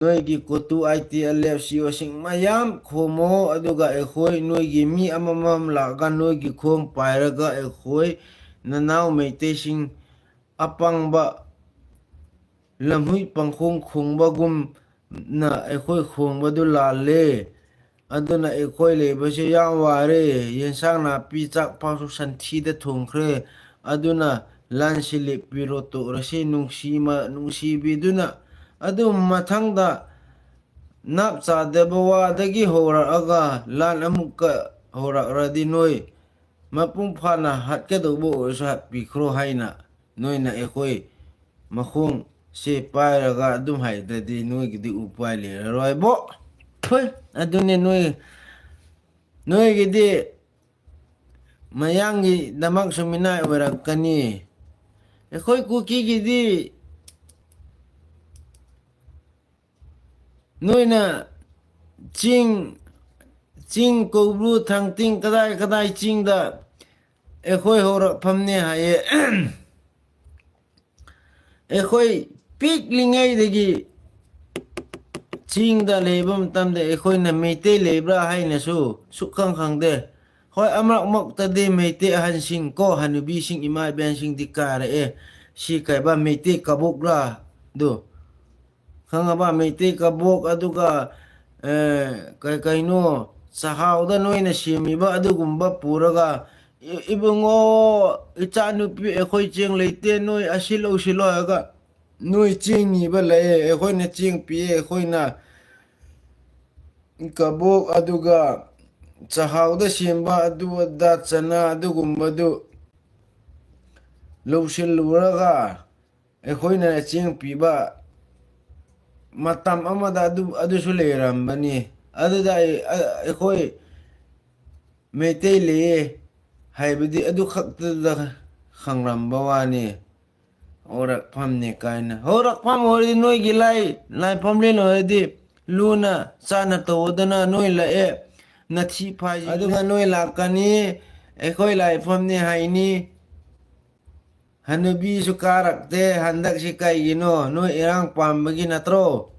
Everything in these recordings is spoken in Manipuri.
Noigi kutu ITLF CEO sing mayam khomo aduga ekhoi noigi mi amamam laga noigi khom pairaga ekhoi nanau meite sing apangba lamhui pangkhong khongba gum na ekhoi khongba du lale aduna ekhoi lebase ya ware yensang na pi chak pasu santhi da thongkhre aduna lansili piroto rase nungsi biduna adu mathangda nap chadeba wadagi horaaga lan amukka horagradi noi mapung phana hatkedobo oiso hatpikhro haina noina ekhoi makhong se pairaga adum haidadi noigidi upai leraroi bo phoi adune noigidi mayangi damak suminai oirakani ekhoi kuki gidi noina ching kobru thang ting kadai ching da ekhoi horak phamne haye ekhoi pik lingai degi ching da lebam tamde ekhoi na meite lebra haina su sukhang khangde hoi amrak mok tade meite han sing ko hanubi sing ima ben sing dikare si kaiba meite kabok ra do khangaba meite kabok aduga kaino sahauda noina semiba adugumba puraga ibungo ichanupi ekhoi cheng leite noi asilo aga noi cheng ni ba le ekhoi na cheng pi ekhoi na kabok aduga sahauda semba adu da chana adugumba du losil luraga ekhoi na cheng pi ba matam amada adu su leirambani aduda ekhoi meite le haibadi adu khakta khangramba wani orak phamne kaina orak pham hori noi gilai lai phamle lodi luna chana todana noi la nathi phai aduga noi lakani ekhoi lai phamne haini hanubi su karakte handak si kai gino noi irang pambagi natro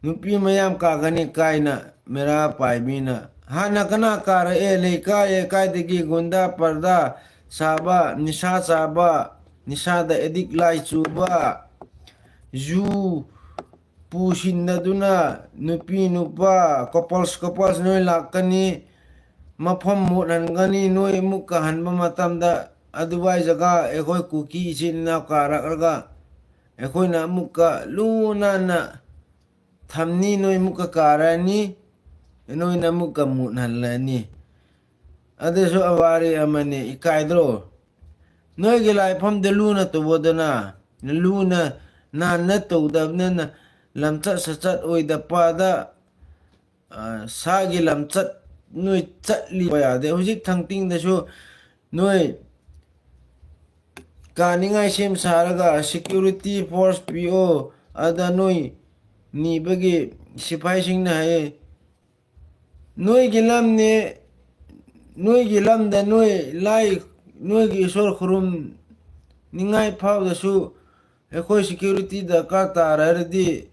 nupi mayam kagani kaina mera paibina hana kana kara leika kai degi gunda parda saba nisa saba nisa da edik lai chuba ju pusinaduna nupi nupa couples noi lakani mafam muthangani noi mukka hanba matamda adubai jaga ekhoi kuki chin na karaga ekhoi na mukka luna na thamni noi mukka karani noi na mukka muthanlani adeso awari amane ikaidro noi gilai pham de luna to bodana luna na to dabna lamcha sachat oida pada sagi lamchat noi chatli ya de hujik thangting da su noi kaningai sem saraga security force PO ada noi ni bagi sipai sing na hai noi gilam da noi lai noi gi sor khurum ningai phau da su ekhoi security da ka tarardi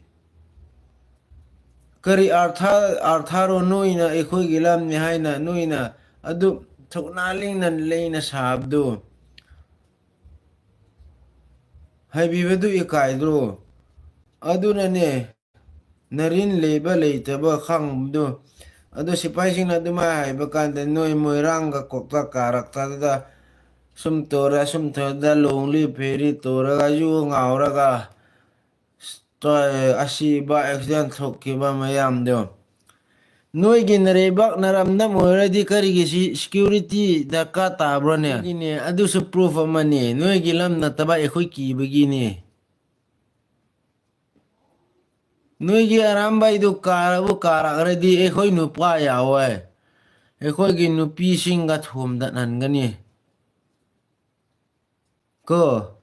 kari artharo noina ekhoi gilam ni haina noina adu thoknaling nan leina sabdo haibibedu ikaidro aduna ne narin leba leitaba khangdo adu sipai sing na duma haiba kanda noi moiranga kokta karakta da sum thoda longli pheri tora ju ngauraga to asiba accident thokkiba mayam do noi ginrebak naramna moiradi karigi security daka tabrone gine adu su proof amani noi gilam na taba ekhoi ki begini noi gi aramba idu karabu karagradi ekhoi nupa yawe ekhoi gi nupi singa thum da nan gani ko